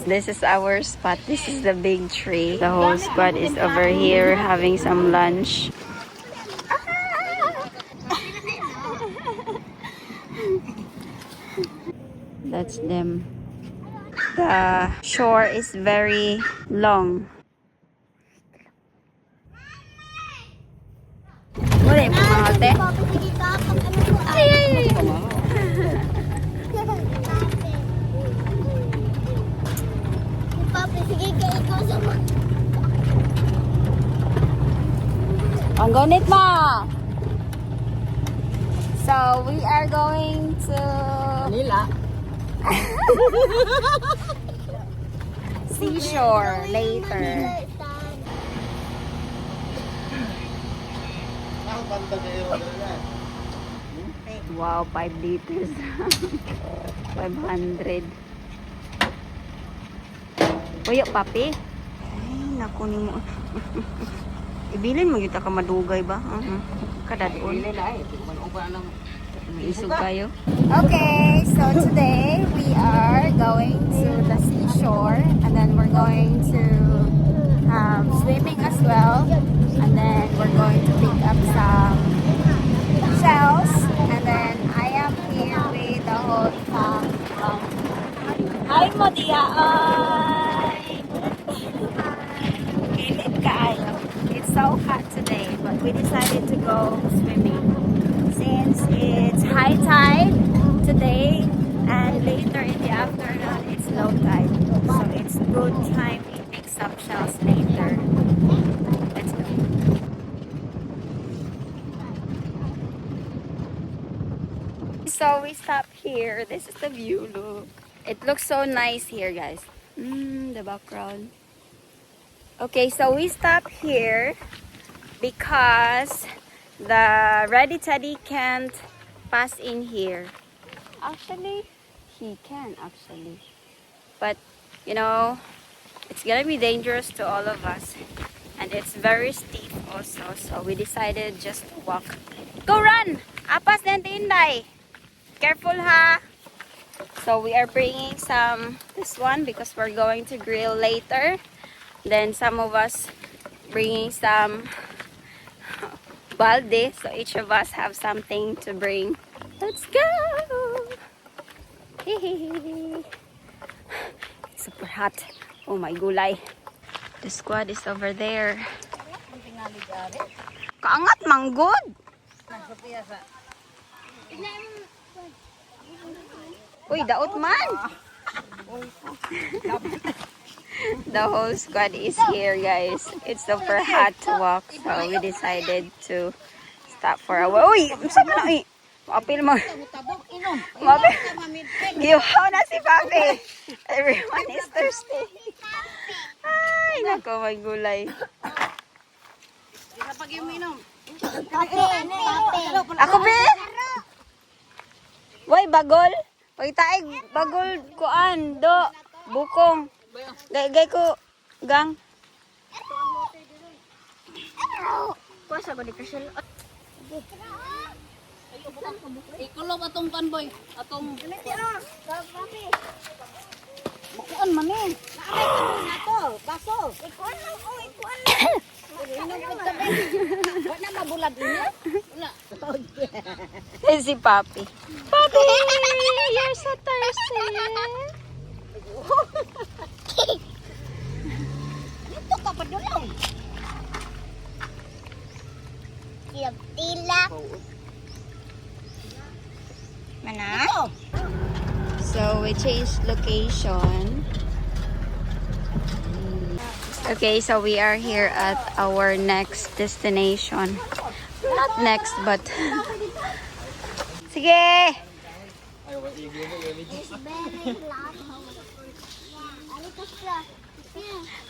This is our spot. This is the big tree. The whole squad is over here having some lunch. That's them. The shore is very long. Wala yung mga ate. Ay, ay, ay. Ang gunit mo! So, we are going to Manila. seashore later. Wow, 5 liters. 500. Uyo, papi. Ay, naku ni mo. Ibilin mo yung ka madugay ba? Kadadon. May isog kayo. Okay, so today we are going to the seashore and then we're going to swimming as well, and then we're going to pick up some shells, and then I am here with the whole fam. Hi mo diya! Init kaayo. It's so hot today, but we decided to go swimming since it's high tide today and later in the afternoon it's low tide, so it's good time to pick some shells later. Let's go. So we stop here. This is the view. Look, it looks so nice here, guys. The background. Okay, so we stop here because the Ready Teddy can't pass in here. Actually, he can actually. But, you know, it's gonna be dangerous to all of us. And it's very steep also. So we decided just to walk. Go run! Apas din tinday! Careful ha! So we are bringing this one because we're going to grill later. Then some of us bringing some balde, so each of us have something to bring. Let's go! It's super hot. Oh my gulay. The squad is over there. Kaangat manggod! Uy, daot man! The whole squad is here, guys. It's super hot to walk, so we decided to stop for a while. Uy! Saan mo na eh? Mapil mo. Mapil. Giwaw na si Papi. Everyone is thirsty. Ay, nako, may gulay. Ako, be? Uy, bagol. Pagtaig, bagol kuan, do. Bukong. Gay ko, gang. Kuasa ko di kasal. Ikulo atong panboy, atong bukuan man eh. Nato, baso. Ikuan lang, ikuan lang. Inom ko tabi. Wala mabulag niya. Wala. Si Papi. Papi, you're so thirsty. Dito ka pa dulong. Tila. Mana? So we changed location. Okay, so we are here at our next destination. Not next, but sige.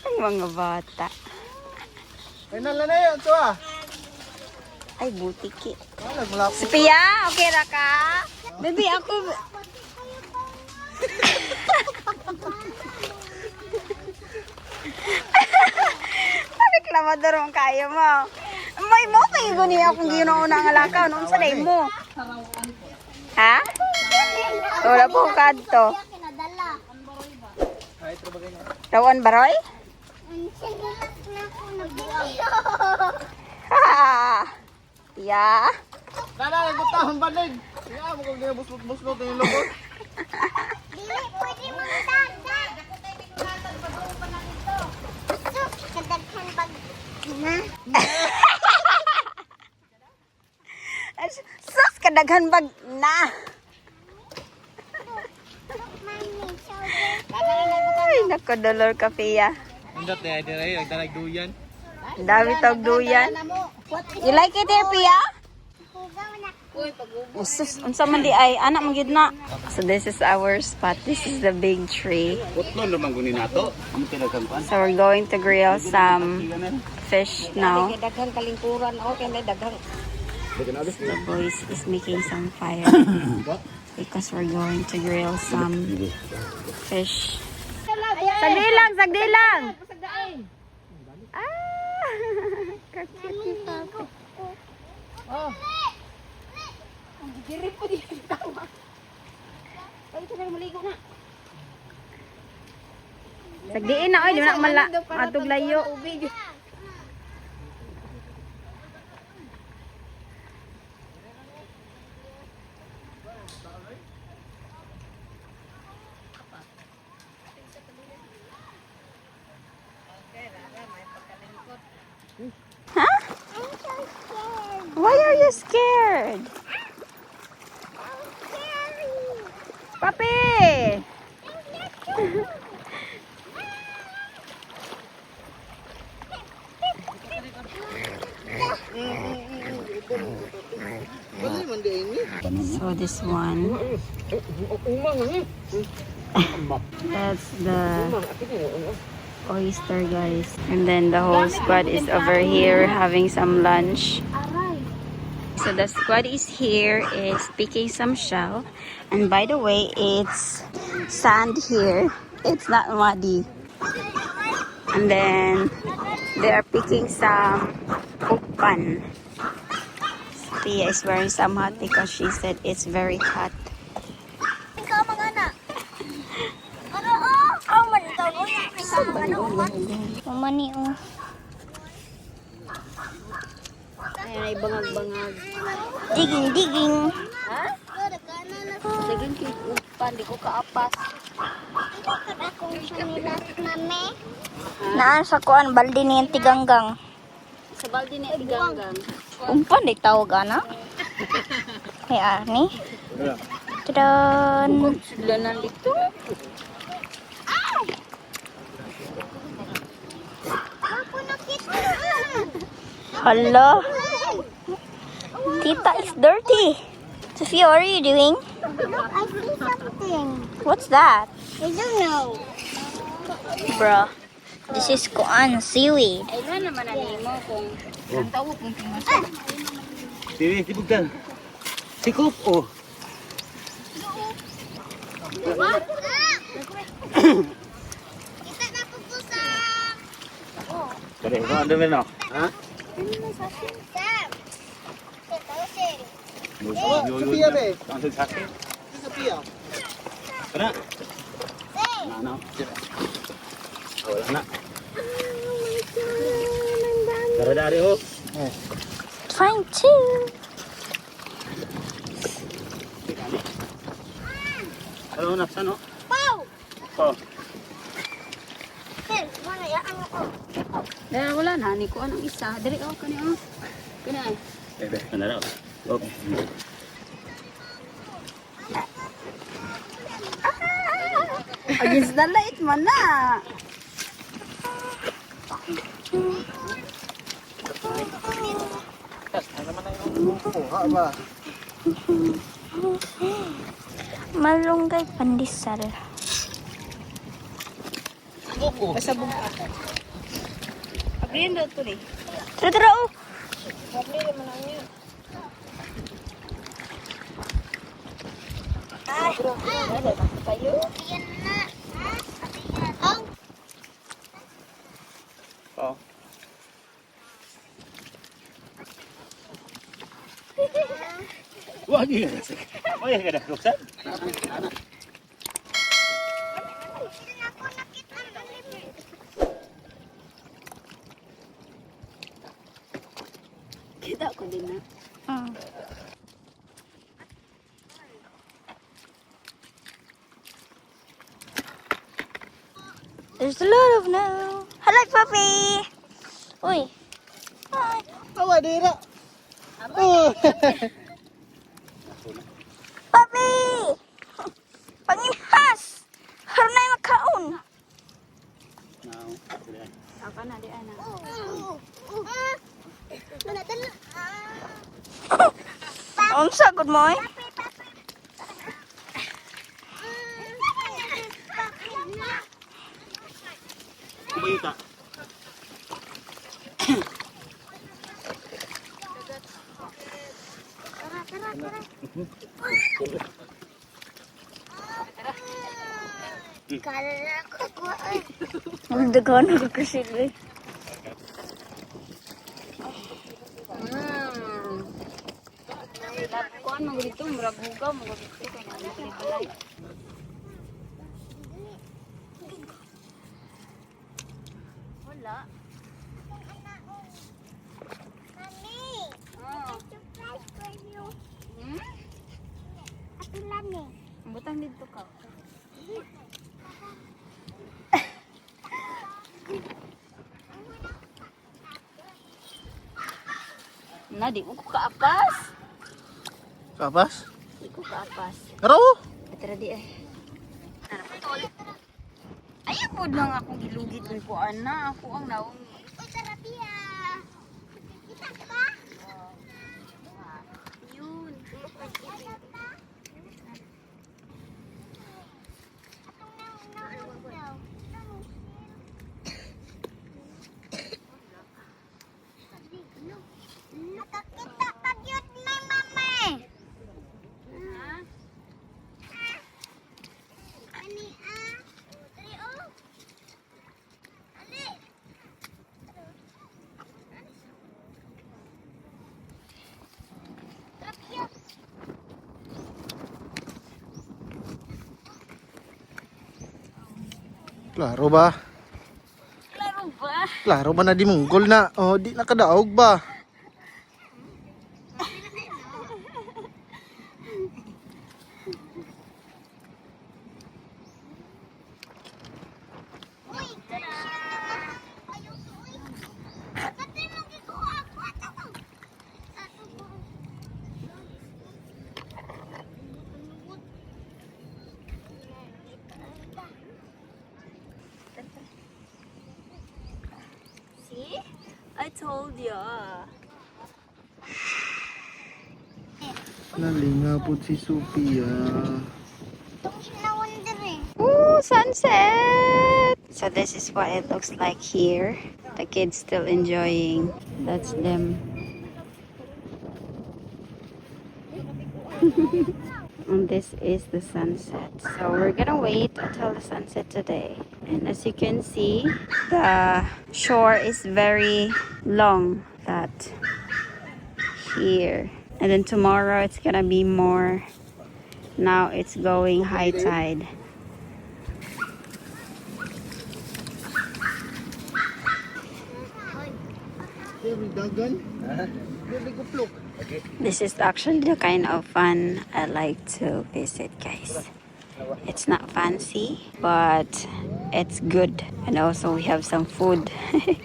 Ang mga bata. Final na yun, ito ah. Ay, butiki. Nagmulapot. Si Pia, okay ra ka? Baby, ako... Reklamador mong kayo mo. May mo kayo guni akong ginoon ang alakaw. Noon sa day mo. Ha? Wala po kadto. Tawan baroy? Ha! Ya. Nana, nagutahon balig. Kaya mo kung buslot-buslot yung lubot. Dili pwede mo dagat. Sus, kadaghan pag na. Sus, kadaghan bag na. Ay, nakadolor ka, Pia. Hindi tayo, hindi nagdalag duyan. Ang dami tawag duyan. You like it here, Pia? Sus, unsa man di ay anak man gyud na. So this is our spot. This is the big tree. Putlon naman gunin nato. Ang pinagkampan. So we're going to grill some fish now. Daghang kalingkuran okay na daghang. The boys is making some fire because we're going to grill some fish. Sagdi lang, sagdi lang. Ah! Kakiti papa. Oh. Diri po di tawa. Ay ito na maligo na. Sagdiin na oy, di na mala atog layo. Huh? Why are you scared? Papi! So this one, that's the oyster, guys. And then the whole squad is over here having some lunch. So the squad is here, is picking some shell. And by the way, it's sand here. It's not muddy. And then they are picking some upan. Pia is wearing some hat because she said it's very hot. Ikaw magana. Ano oh? Aw man ikaw mo Mani oh. Ayan ay bangag-bangag. Diging. Ha? Saging kay upan, di ko kaapas. Naan sa kuan baldi ni tiganggang. Sa balde ni iganggang. Umpan di tawag ana. Hey Arni. Tadaan. Sila nandito. Hello. Tita is dirty. Sophia, what are you doing? I see something. What's that? I don't know. Bruh. This is kuan seaweed. Ay na naman na nimo kung ang tawag kung pinasa. Tiwi, tibugtan. Sikup, oh. Kita na pupusa. Dali, kung ano meron ako. Ha? Sophia, be. Langsung sakit. Sophia. Kena. Ano? Wala na. Dari oh. Fine too. Ano na sano? Wow. Oh. Sir, mana ya ang ako? Dahil wala na, ni ko anong isa. Dali ako kani oh. Kani ay. Bebe, ano na? Okay. Against the light man na. Kuha ba? Malunggay pandesal. Pasabog ka. Abrihan daw ito ni. Tara oh. Oh. Wah, gila. Oh, ya, ada ruksan. Kita ko din na. There's a lot of snow. Hello, puppy. Uy. Hi. Awa, dira. Oh. Puppy! Pangihas! Haron na yung makaon. Now, sila. Aka na, di ana. Unsa, good mo eh? Kita. Ang dagan ako kasi eh. Kuan mo dito, murag bugaw mo dito kay na balay. Wala. Butang dito ka. Na di ko kaapas. Kapas? Di ko kaapas. Pero, Tara di ay. Ayaw po lang akong gilugit ng kuan na. Ako ang naong. Yun. Nakakita pa yun na mama. Ani Ali oh. Ali. klaro ba? Klaro ba? Klaro ba na di munggol na? Oh, di nakadaog ba? See? I told ya. Nalingapod si Sophia. Ooh, sunset! So this is what it looks like here. The kids still enjoying. That's them. And this is the sunset. So we're gonna wait until the sunset today. And as you can see, the shore is very long. That here. And then tomorrow it's gonna be more. Now it's going high tide. Every dagan. Every kuplok. This is actually the kind of fun I like to visit, guys. It's not fancy, but it's good. And also we have some food.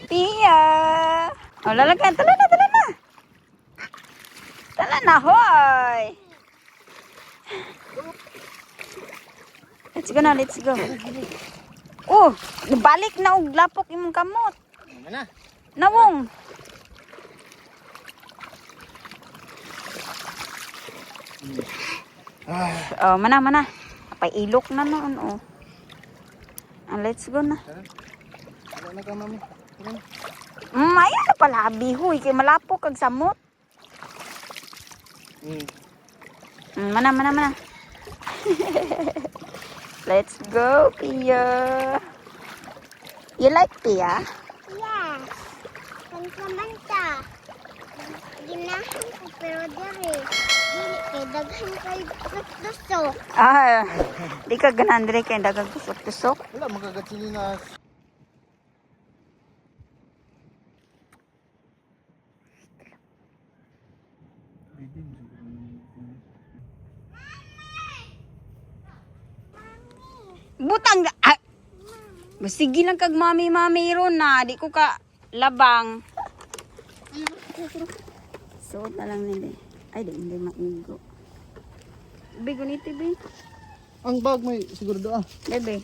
Pia! Oh, lalagyan. Tala na, tala na! Tala na, hoy! Let's go na, let's go. Oh, balik na og lapok imong kamot. Mana? Nawong. Oh, mana, mana. Pailok na noon, oh. Ah, let's go na. Wala na ka, mami. Ayan na pala, bihoy. Kaya malapok kag samot. Mana, mana, mana. Let's go, Pia. You like Pia? Yes. Manta-manta. Ginahan ko pero diri. Dili kay daghan kay gusto. Ah, di ka ganahan dire kay dagang tusok-tusok. Wala, magkagatsilinas. Butang ah. Sige lang kag mami ron na, di ko ka labang. Suot na lang nila. Ay, hindi maigo. Bigo ni TV. Ang bag may siguro doon. Bebe.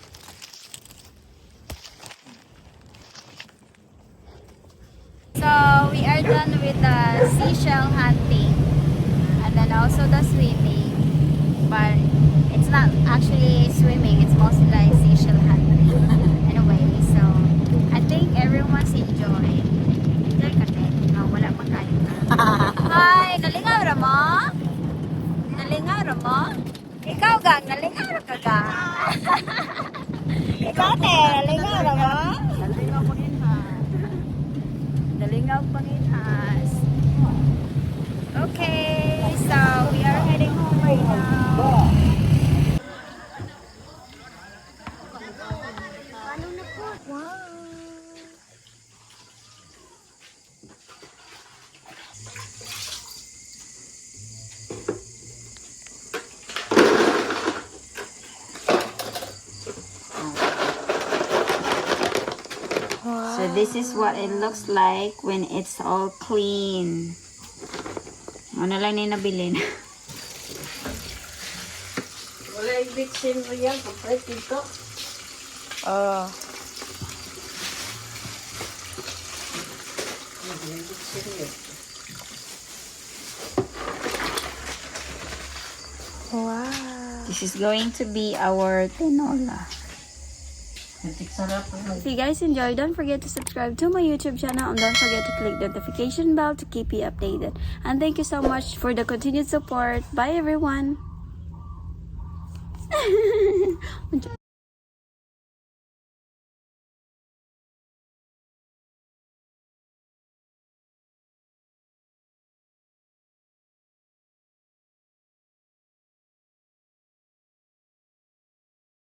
So, we are done with the seashell hunting. And then also the swimming. But it's not actually swimming. It's mostly like seashell hunting. Anyway, so I think everyone's enjoying. Enjoy ka din. Wala pa kayo. Hi! Nalingaw ra mo? Nalingaw ra mo? Ikaw gang, nalingaw ra ka gang. Ikaw te, nalingaw ra mo? Nalingaw panginhas. Okay, so we are heading home right now. So this is what it looks like when it's all clean. Ano lang ni nabilin? Wala i-bitsin mo yan. Kapag dito. Oh. Wow. This is going to be our tinola. If you guys enjoyed, don't forget to subscribe to my YouTube channel and don't forget to click the notification bell to keep you updated. And thank you so much for the continued support. Bye everyone.